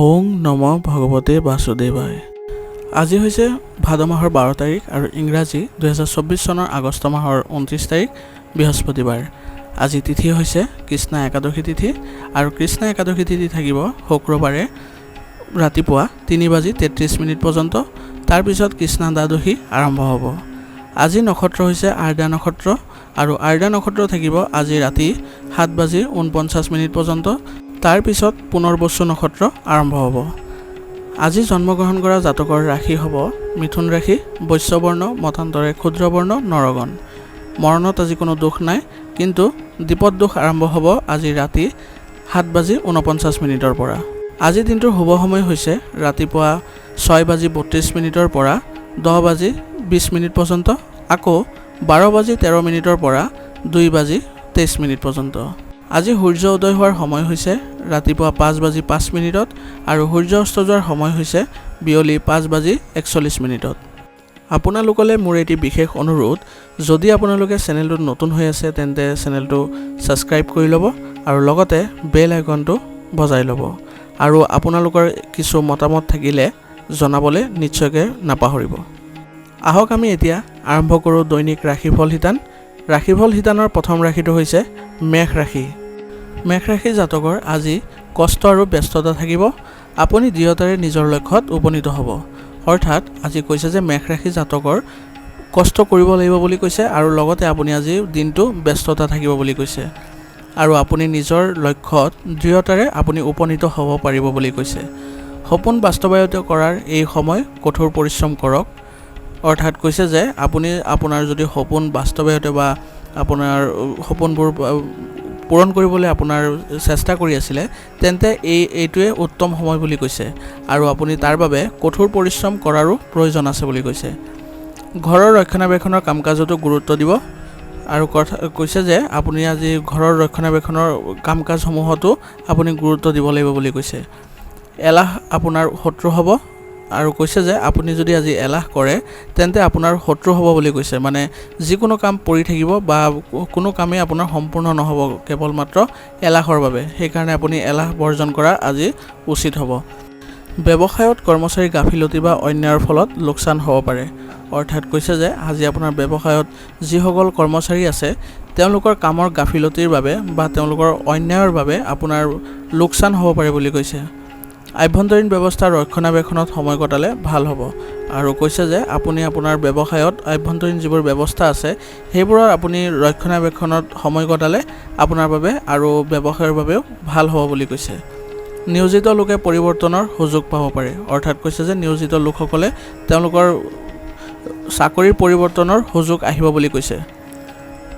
ওং নম ভগৱতে বাসুদেৱায়। আজি হৈছে ভাদ মাহৰ 12 তাৰিখ আৰু ইংৰাজী 2024 চনৰ আগষ্ট মাহৰ 29 তাৰিখ বৃহস্পতিবাৰ। আজি তিথি হৈছে কৃষ্ণ একাদশী তিথি আৰু কৃষ্ণ একাদশী তিথি থাকিব শুক্ৰবাৰে ৰাতিপুৱা 3:33 পৰ্যন্ত। তাৰপিছত কৃষ্ণ দ্বাদশী আৰম্ভ হ'ব। আজি নক্ষত্ৰ হৈছে আৰ্দা নক্ষত্ৰ আৰু আৰ্দা নক্ষত্ৰ থাকিব আজি ৰাতি 7:49 পৰ্যন্ত। তাৰপিছত পুনৰ্বসু নক্ষত্ৰ আৰম্ভ হ'ব। আজি জন্মগ্ৰহণ কৰা জাতকৰ ৰাশি হ'ব মিথুন ৰাশি, বৈশ্যবৰ্ণ, মতান্তৰে ক্ষুদ্ৰবৰ্ণ, নৰগণ। মৰণত আজি কোনো দুখ নাই, কিন্তু দীপত দুখ আৰম্ভ হ'ব আজি ৰাতি 7:49 পৰা। আজি দিনটোৰ শুভ সময় হৈছে ৰাতিপুৱা 6:32 পৰা 10:20 পৰ্যন্ত, আকৌ 12:13 পৰা 2:23 পৰ্যন্ত। আজি সূৰ্য উদয় হোৱাৰ সময় হৈছে ৰাতিপুৱা 5:05 আৰু সূৰ্য অস্ত যোৱাৰ সময় হৈছে বিয়লি 5:41। আপোনালোকলৈ মোৰ এটি বিশেষ অনুৰোধ, যদি আপোনালোকে চেনেলটোত নতুন হৈ আছে তেন্তে চেনেলটো ছাবস্ক্ৰাইব কৰি ল'ব আৰু লগতে বেল আইকনটো বজাই ল'ব। আৰু আপোনালোকৰ কিছু মতামত থাকিলে জনাবলৈ নিশ্চয়কৈ নাপাহৰিব। আহক আমি এতিয়া আৰম্ভ কৰোঁ দৈনিক ৰাশিফল শিতান। ৰাশিফল শিতানৰ প্ৰথম ৰাশিটো হৈছে মেষ ৰাশি। মেষ ৰাশি জাতকৰ আজি কষ্ট আৰু ব্যস্ততা থাকিব। আপুনি দৃঢ়তাৰে নিজৰ লক্ষ্যত উপনীত হ'ব। অৰ্থাৎ আজি কৈছে যে মেষ ৰাশি জাতকৰ কষ্ট কৰিব লাগিব বুলি কৈছে আৰু লগতে আপুনি আজি দিনটো ব্যস্ততা থাকিব বুলি কৈছে আৰু আপুনি নিজৰ লক্ষ্যত দৃঢ়তাৰে আপুনি উপনীত হ'ব পাৰিব বুলি কৈছে। সপোন বাস্তৱায়িত কৰাৰ এই সময় কঠোৰ পৰিশ্ৰম কৰক। অৰ্থাৎ কৈছে যে আপুনি আপোনাৰ যদি সপোন বাস্তৱায়িত বা আপোনাৰ সপোনবোৰ পূৰণ কৰিবলৈ আপোনাৰ চেষ্টা কৰি আছিলে তেন্তে এইটোৱে উত্তম সময় বুলি কৈছে আৰু আপুনি তাৰ বাবে কঠোৰ পৰিশ্ৰম কৰাৰো প্ৰয়োজন আছে বুলি কৈছে। ঘৰৰ ৰক্ষণাবেক্ষণৰ কাম কাজতো গুৰুত্ব দিব আৰু কৈছে যে আপুনি আজি ঘৰৰ ৰক্ষণাবেক্ষণৰ কাম কাজসমূহতো আপুনি গুৰুত্ব দিব লাগিব বুলি কৈছে। এলাহ আপোনাৰ শত্ৰু হ'ব আৰু কৈছে যে আপুনি যদি আজি এলাহ কৰে তেন্তে আপোনাৰ শত্ৰু হ'ব বুলি কৈছে। মানে যিকোনো কাম পৰি থাকিব বা কোনো কামেই আপোনাৰ সম্পূৰ্ণ নহ'ব কেৱল মাত্ৰ এলাহৰ বাবে। সেইকাৰণে আপুনি এলাহ বৰ্জন কৰা আজি উচিত হ'ব। ব্যৱসায়ত কৰ্মচাৰী গাফিলতি বা অন্যায়ৰ ফলত লোকচান হ'ব পাৰে। অৰ্থাৎ কৈছে যে আজি আপোনাৰ ব্যৱসায়ত যিসকল কৰ্মচাৰী আছে তেওঁলোকৰ কামৰ গাফিলতিৰ বাবে বা তেওঁলোকৰ অন্যায়ৰ বাবে আপোনাৰ লোকচান হ'ব পাৰে বুলি কৈছে। আভ্যন্তৰীণ ব্যৱস্থা ৰক্ষণাবেক্ষণত সময় কটালে ভাল হ'ব আৰু কৈছে যে আপুনি আপোনাৰ ব্যৱসায়ত আভ্যন্তৰীণ যিবোৰ ব্যৱস্থা আছে সেইবোৰৰ আপুনি ৰক্ষণাবেক্ষণত সময় কটালে আপোনাৰ বাবে আৰু ব্যৱসায়ৰ বাবেও ভাল হ'ব বুলি কৈছে। নিয়োজিত লোকে পৰিৱৰ্তনৰ সুযোগ পাব পাৰে। অৰ্থাৎ কৈছে যে নিয়োজিত লোকসকলে তেওঁলোকৰ চাকৰিৰ পৰিৱৰ্তনৰ সুযোগ আহিব বুলি কৈছে।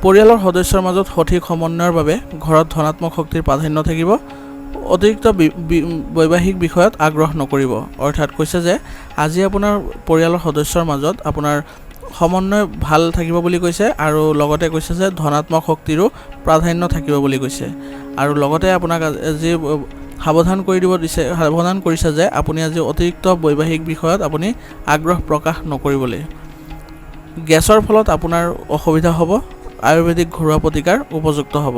পৰিয়ালৰ সদস্যৰ মাজত সঠিক সমন্বয়ৰ বাবে ঘৰত ধনাত্মক শক্তিৰ প্ৰাধান্য থাকিব। অতিৰিক্ত বৈবাহিক বিষয়ত আগ্ৰহ নকৰিব। অৰ্থাৎ কৈছে যে আজি আপোনাৰ পৰিয়ালৰ সদস্যৰ মাজত আপোনাৰ সমন্বয় ভাল থাকিব বুলি কৈছে আৰু লগতে কৈছে যে ধনাত্মক শক্তিৰো প্ৰাধান্য থাকিব বুলি কৈছে আৰু লগতে আপোনাক আজি সাৱধান কৰিছে যে আপুনি আজি অতিৰিক্ত বৈবাহিক বিষয়ত আপুনি আগ্ৰহ প্ৰকাশ নকৰিবলৈ। গেছৰ ফলত আপোনাৰ অসুবিধা হ'ব। আয়ুৰ্বেদিক ঘৰুৱা প্ৰতিকাৰ উপযুক্ত হ'ব।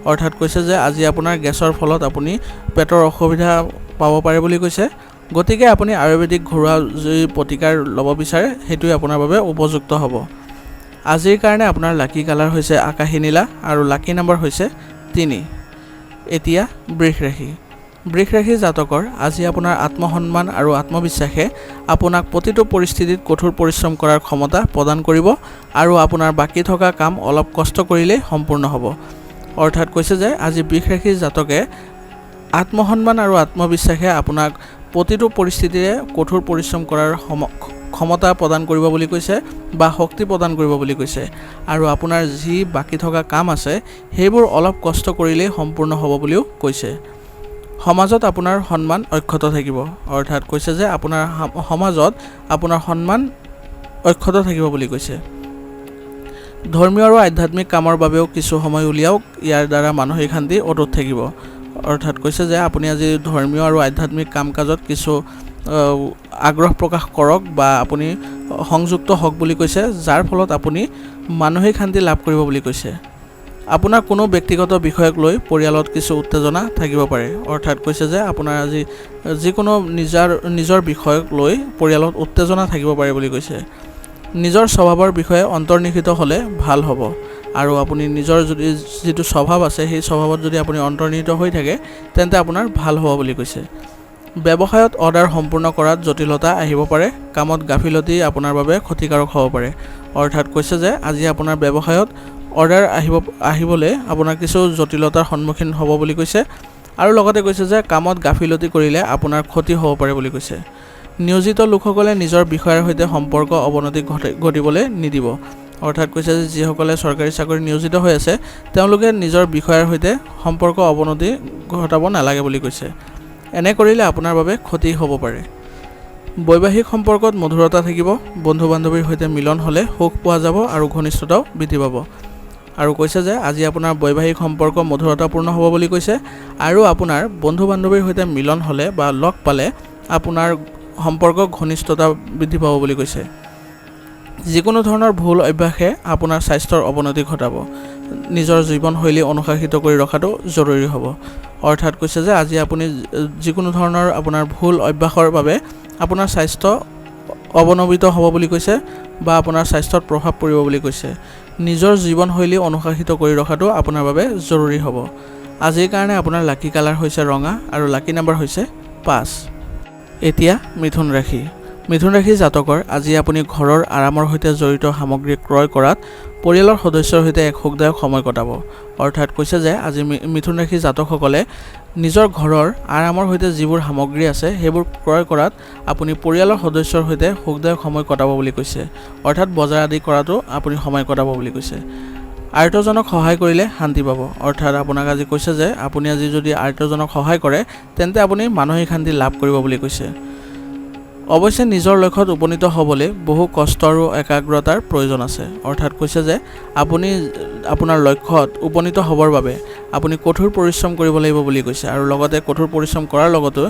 অৰ্থাৎ কৈছে যে আজি আপোনাৰ গেছৰ ফলত আপুনি পেটৰ অসুবিধা পাব পাৰে বুলি কৈছে। গতিকে আপুনি আয়ুৰ্বেদিক ঘৰুৱা যি প্ৰতিকাৰ ল'ব বিচাৰে সেইটোৱে আপোনাৰ বাবে উপযুক্ত হ'ব। আজিৰ কাৰণে আপোনাৰ লাকি কালাৰ হৈছে আকাশী নীলা আৰু লাকি নম্বৰ হৈছে 3। এতিয়া বৃষ ৰাশি। বৃষ ৰাশি জাতকৰ আজি আপোনাৰ আত্মসন্মান আৰু আত্মবিশ্বাসে আপোনাক প্ৰতিটো পৰিস্থিতিত কঠোৰ পৰিশ্ৰম কৰাৰ ক্ষমতা প্ৰদান কৰিব আৰু আপোনাৰ বাকী থকা কাম অলপ কষ্ট কৰিলেই সম্পূৰ্ণ হ'ব। অৰ্থাৎ কৈছে যে আজি বৃষ ৰাশি জাতকে আত্মসন্মান আৰু আত্মবিশ্বাসে আপোনাক প্ৰতিটো পৰিস্থিতিৰে কঠোৰ পৰিশ্ৰম কৰাৰ ক্ষমতা প্ৰদান কৰিব বুলি কৈছে বা শক্তি প্ৰদান কৰিব বুলি কৈছে আৰু আপোনাৰ যি বাকী থকা কাম আছে সেইবোৰ অলপ কষ্ট কৰিলেই সম্পূৰ্ণ হ'ব বুলিও কৈছে। সমাজত আপোনাৰ সন্মান অক্ষত থাকিব। অৰ্থাৎ কৈছে যে আপোনাৰ সমাজত আপোনাৰ সন্মান অক্ষত থাকিব বুলি কৈছে। ধৰ্মীয় আৰু আধ্যাত্মিক কামৰ বাবেও কিছু সময় উলিয়াওক, ইয়াৰ দ্বাৰা মানসিক শান্তি অটুট থাকিব। অৰ্থাৎ কৈছে যে আপুনি আজি ধৰ্মীয় আৰু আধ্যাত্মিক কাম কাজত কিছু আগ্ৰহ প্ৰকাশ কৰক বা আপুনি সংযুক্ত হওক বুলি কৈছে, যাৰ ফলত আপুনি মানসিক শান্তি লাভ কৰিব বুলি কৈছে। আপোনাৰ কোনো ব্যক্তিগত বিষয়ক লৈ পৰিয়ালত কিছু উত্তেজনা থাকিব পাৰে অৰ্থাৎ কৈছে যে আপোনাৰ আজি যিকোনো নিজৰ বিষয়ক লৈ পৰিয়ালত উত্তেজনা থাকিব পাৰে বুলি কৈছে নিজৰ স্বভাৱৰ বিষয়ে অন্তৰ্নিহিত হ'লে ভাল হ'ব আৰু আপুনি নিজৰ যদি যেটো স্বভাৱ আছে সেই স্বভাৱত যদি আপুনি অন্তৰ্নিহিত হৈ থাকে তেন্তে আপোনাৰ ভাল হ'ব বুলি কৈছে ব্যৱসায়ত অৰ্ডাৰ সম্পূৰ্ণ কৰাত জটিলতা আহিব পাৰে কামত গাফিলতি আপোনাৰ বাবে ক্ষতিকাৰক হ'ব পাৰে অৰ্থাৎ কৈছে যে আজি আপোনাৰ ব্যৱসায়ত অৰ্ডাৰ আহিবলৈ আপোনাৰ কিছু জটিলতাৰ সন্মুখীন হ'ব বুলি কৈছে আৰু লগতে কৈছে যে কামত গাফিলতি কৰিলে আপোনাৰ ক্ষতি হ'ব পাৰে বুলি কৈছে নিয়োজিত লোকসকলে নিজৰ বিষয়ৰ সৈতে সম্পৰ্ক অৱনতি ঘটিবলৈ নিদিব অৰ্থাৎ কৈছে যে যিসকলে চৰকাৰী চাকৰি নিয়োজিত হৈ আছে তেওঁলোকে নিজৰ বিষয়ৰ সৈতে সম্পৰ্ক অৱনতি ঘটাব নালাগে বুলি কৈছে এনে কৰিলে আপোনাৰ বাবে ক্ষতি হ'ব পাৰে বৈবাহিক সম্পৰ্কত মধুৰতা থাকিব বন্ধু বান্ধৱীৰ সৈতে মিলন হ'লে সুখ পোৱা যাব আৰু ঘনিষ্ঠতাও বৃদ্ধি পাব আৰু কৈছে যে আজি আপোনাৰ বৈবাহিক সম্পৰ্ক মধুৰতাপূৰ্ণ হ'ব বুলি কৈছে আৰু আপোনাৰ বন্ধু বান্ধৱীৰ সৈতে মিলন হ'লে বা লগ পালে আপোনাৰ সম্পৰ্ক ঘনিষ্ঠতা বৃদ্ধি পাব বুলি কৈছে যিকোনো ধৰণৰ ভুল অভ্যাসে আপোনাৰ স্বাস্থ্যৰ অৱনতি ঘটাব নিজৰ জীৱনশৈলী অনুশাসিত কৰি ৰখাটো জৰুৰী হ'ব অৰ্থাৎ কৈছে যে আজি আপুনি যিকোনো ধৰণৰ আপোনাৰ ভুল অভ্যাসৰ বাবে আপোনাৰ স্বাস্থ্য অৱনমিত হ'ব বুলি কৈছে বা আপোনাৰ স্বাস্থ্যত প্ৰভাৱ পৰিব বুলি কৈছে নিজৰ জীৱনশৈলী অনুশাসিত কৰি ৰখাটো আপোনাৰ বাবে জৰুৰী হ'ব আজিৰ কাৰণে আপোনাৰ লাকি কালাৰ হৈছে ৰঙা আৰু লাকি নম্বৰ হৈছে 5 এতিয়া মিথুন ৰাশি জাতকৰ আজি আপুনি ঘৰৰ আৰামৰ সৈতে জড়িত সামগ্ৰী ক্ৰয় কৰাত পৰিয়ালৰ সদস্যৰ সৈতে এক সুখদায়ক সময় কটাব অৰ্থাৎ কৈছে যে আজি মিথুন ৰাশি জাতকসকলে নিজৰ ঘৰৰ আৰামৰ সৈতে যিবোৰ সামগ্ৰী আছে সেইবোৰ ক্ৰয় কৰাত আপুনি পৰিয়ালৰ সদস্যৰ সৈতে সুখদায়ক সময় কটাব বুলি কৈছে অৰ্থাৎ বজাৰ আদি কৰাটো আপুনি সময় কটাব বুলি কৈছে আৰ্তজনক সহায় কৰিলে শান্তি পাব অৰ্থাৎ আপোনাক আজি কৈছে যে আপুনি আজি যদি আৰ্তজনক সহায় কৰে তেন্তে আপুনি মানসিক শান্তি লাভ কৰিব বুলি কৈছে অৱশ্যে নিজৰ লক্ষ্যত উপনীত হ'বলৈ বহু কষ্ট আৰু একাগ্ৰতাৰ প্ৰয়োজন আছে অৰ্থাৎ কৈছে যে আপুনি আপোনাৰ লক্ষ্যত উপনীত হ'বৰ বাবে আপুনি কঠোৰ পৰিশ্ৰম কৰিব লাগিব বুলি কৈছে আৰু লগতে কঠোৰ পৰিশ্ৰম কৰাৰ লগতে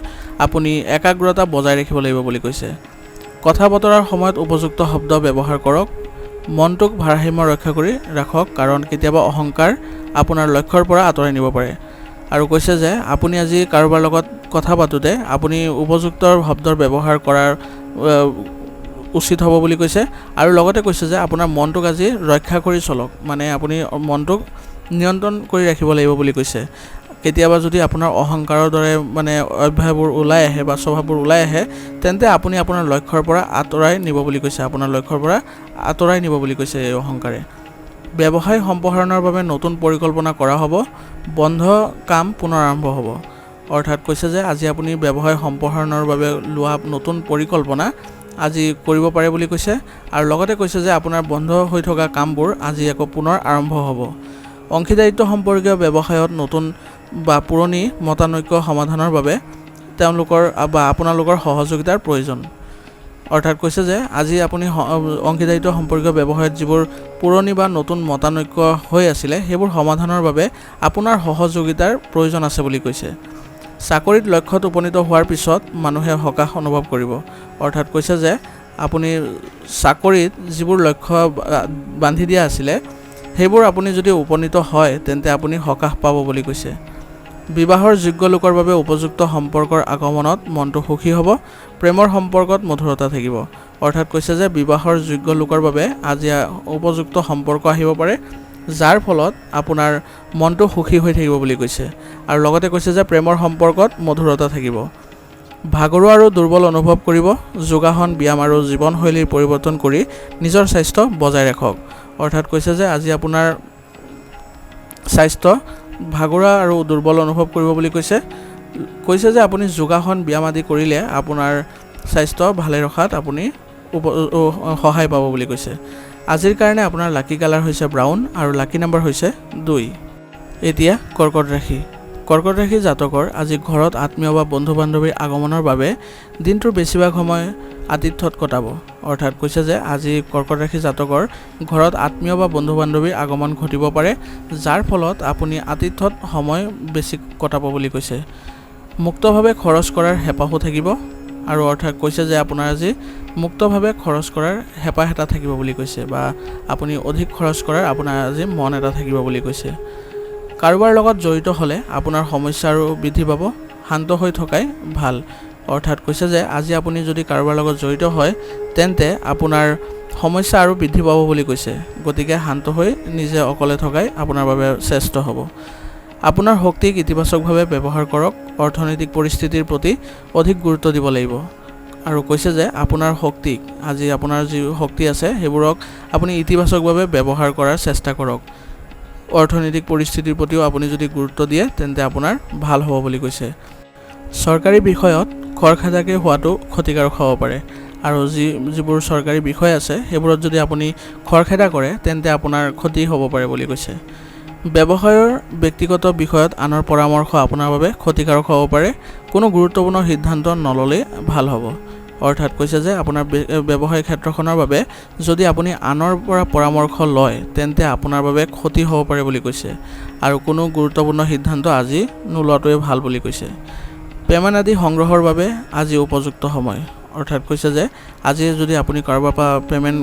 আপুনি একাগ্ৰতা বজাই ৰাখিব লাগিব বুলি কৈছে কথা বতৰাৰ সময়ত উপযুক্ত শব্দ ব্যৱহাৰ কৰক মনটোক ভাৰসাম্য ৰক্ষা কৰি ৰাখক কাৰণ কেতিয়াবা অহংকাৰ আপোনাৰ লক্ষ্যৰ পৰা আঁতৰাই নিব পাৰে আৰু কৈছে যে আপুনি আজি কাৰোবাৰ লগত কথা পাতোতে আপুনি উপযুক্ত শব্দৰ ব্যৱহাৰ কৰাৰ উচিত হ'ব বুলি কৈছে আৰু লগতে কৈছে যে আপোনাৰ মনটোক আজি ৰক্ষা কৰি চলক মানে আপুনি মনটোক নিয়ন্ত্ৰণ কৰি ৰাখিব লাগিব বুলি কৈছে কেতিয়াবা যদি আপোনাৰ অহংকাৰৰ দৰে মানে অভ্যাসবোৰ ওলাই আহে বা স্বভাৱবোৰ ওলাই আহে তেন্তে আপুনি আপোনাৰ লক্ষ্যৰ পৰা আঁতৰাই নিব বুলি কৈছে আপোনাৰ লক্ষ্যৰ পৰা আঁতৰাই নিব বুলি কৈছে এই অহংকাৰে ব্যৱসায় সম্প্ৰসাৰণৰ বাবে নতুন পৰিকল্পনা কৰা হ'ব বন্ধ কাম পুনৰ আৰম্ভ হ'ব অৰ্থাৎ কৈছে যে আজি আপুনি ব্যৱসায় সম্প্ৰসাৰণৰ বাবে লোৱা নতুন পৰিকল্পনা আজি কৰিব পাৰে বুলি কৈছে আৰু লগতে কৈছে যে আপোনাৰ বন্ধ হৈ থকা কামবোৰ আজি আকৌ পুনৰ আৰম্ভ হ'ব অংশীদাৰিত্ব সম্পৰ্কীয় ব্যৱসায়ত নতুন বা পুৰণি মতানৈক্য সমাধানৰ বাবে তেওঁলোকৰ বা আপোনালোকৰ সহযোগিতাৰ প্ৰয়োজন অৰ্থাৎ কৈছে যে আজি আপুনি অংশীদাৰিত্ব সম্পৰ্কীয় ব্যৱসায়ত যিবোৰ পুৰণি বা নতুন মতানৈক্য হৈ আছিলে সেইবোৰ সমাধানৰ বাবে আপোনাৰ সহযোগিতাৰ প্ৰয়োজন আছে বুলি কৈছে চাকৰিত লক্ষ্যত উপনীত হোৱাৰ পিছত মানুহে হতাশ অনুভৱ কৰিব অৰ্থাৎ কৈছে যে আপুনি চাকৰিত যিবোৰ লক্ষ্য বান্ধি দিয়া আছিলে সেইবোৰ আপুনি যদি উপনীত হয় তেন্তে আপুনি হতাশ পাব বুলি কৈছে বিবাহৰ যোগ্য লোকৰ বাবে উপযুক্ত সম্পৰ্কৰ আগমনত মনটো সুখী হ'ব প্ৰেমৰ সম্পৰ্কত মধুৰতা থাকিব অৰ্থাৎ কৈছে যে বিবাহৰ যোগ্য লোকৰ বাবে আজি উপযুক্ত সম্পৰ্ক আহিব পাৰে যাৰ ফলত আপোনাৰ মনটো সুখী হৈ থাকিব বুলি কৈছে আৰু লগতে কৈছে যে প্ৰেমৰ সম্পৰ্কত মধুৰতা থাকিব ভাগৰুৱা আৰু দুৰ্বল অনুভৱ কৰিব যোগাসন ব্যায়াম আৰু জীৱনশৈলীৰ পৰিৱৰ্তন কৰি নিজৰ স্বাস্থ্য বজাই ৰাখক অৰ্থাৎ কৈছে যে আজি আপোনাৰ স্বাস্থ্য ভাগৰুৱা আৰু দুৰ্বল অনুভৱ কৰিব বুলি কৈছে যে আপুনি যোগাসন ব্যায়াম আদি কৰিলে আপোনাৰ স্বাস্থ্য ভালে ৰখাত আপুনি সহায় পাব বুলি কৈছে আজিৰ কাৰণে আপোনাৰ লাকি কালাৰ হৈছে ব্ৰাউন আৰু লাকি নম্বৰ হৈছে 2 এতিয়া কৰ্কট ৰাশি জাতকৰ আজি ঘৰত আত্মীয় বা বন্ধু বান্ধৱীৰ আগমনৰ বাবে দিনটোৰ বেছিভাগ সময় আতিথ্যত কটাব অৰ্থাৎ কৈছে যে আজি কৰ্কট ৰাশি জাতকৰ ঘৰত আত্মীয় বা বন্ধু বান্ধৱীৰ আগমন ঘটিব পাৰে যাৰ ফলত আপুনি আতিথ্যত সময় বেছি কটাব বুলি কৈছে মুক্তভাৱে খৰচ কৰাৰ হেঁপাহো থাকিব আৰু অৰ্থাৎ কৈছে যে আপোনাৰ আজি মুক্তভাৱে খৰচ কৰাৰ হেঁপাহ এটা থাকিব বুলি কৈছে, বা আপুনি অধিক খৰচ কৰাৰ আপোনাৰ আজি মন এটা থাকিব বুলি কৈছে। কাৰোবাৰ লগত জড়িত হ'লে আপোনাৰ সমস্যা আৰু বৃদ্ধি পাব, শান্ত হৈ থকাই ভাল। অৰ্থাৎ কৈছে যে আজি আপুনি যদি কাৰোবাৰ লগত জড়িত হয় তেন্তে আপোনাৰ সমস্যা আৰু বৃদ্ধি পাব বুলি কৈছে। গতিকে শান্ত হৈ নিজে অকলে থকাই আপোনাৰ বাবে শ্ৰেষ্ঠ হ'ব। আপোনাৰ শক্তিক ইতিবাচকভাৱে ব্যৱহাৰ কৰক, অৰ্থনৈতিক পৰিস্থিতিৰ প্ৰতি অধিক গুৰুত্ব দিব লাগিব। আৰু কৈছে যে আপোনাৰ শক্তিক, আজি আপোনাৰ যি শক্তি আছে সেইবোৰক আপুনি ইতিবাচকভাৱে ব্যৱহাৰ কৰাৰ চেষ্টা কৰক। অৰ্থনৈতিক পৰিস্থিতিৰ প্ৰতিও আপুনি যদি গুৰুত্ব দিয়ে তেন্তে আপোনাৰ ভাল হ'ব বুলি কৈছে। চৰকাৰী বিষয়ত খৰখেদাকৈ হোৱাটো ক্ষতিকাৰক হ'ব পাৰে, আৰু যিবোৰ চৰকাৰী বিষয় আছে সেইবোৰত যদি আপুনি খৰখেদা কৰে তেন্তে আপোনাৰ ক্ষতি হ'ব পাৰে বুলি কৈছে। ব্যৱসায়ৰ ব্যক্তিগত বিষয়ত আনৰ পৰামৰ্শ আপোনাৰ বাবে ক্ষতিকাৰক হ'ব পাৰে, কোনো গুৰুত্বপূৰ্ণ সিদ্ধান্ত নল'লেই ভাল হ'ব। অৰ্থাৎ কৈছে যে আপোনাৰ ব্যৱসায়িক ক্ষেত্ৰখনৰ বাবে যদি আপুনি আনৰ পৰা পৰামৰ্শ লয় তেন্তে আপোনাৰ বাবে ক্ষতি হ'ব পাৰে বুলি কৈছে, আৰু কোনো গুৰুত্বপূৰ্ণ সিদ্ধান্ত আজি নোলোৱাটোৱে ভাল বুলি কৈছে। পেমেণ্ট আদি সংগ্ৰহৰ বাবে আজি উপযুক্ত সময়। অৰ্থাৎ কৈছে যে আজি যদি আপুনি কাৰোবাৰ পৰা পেমেণ্ট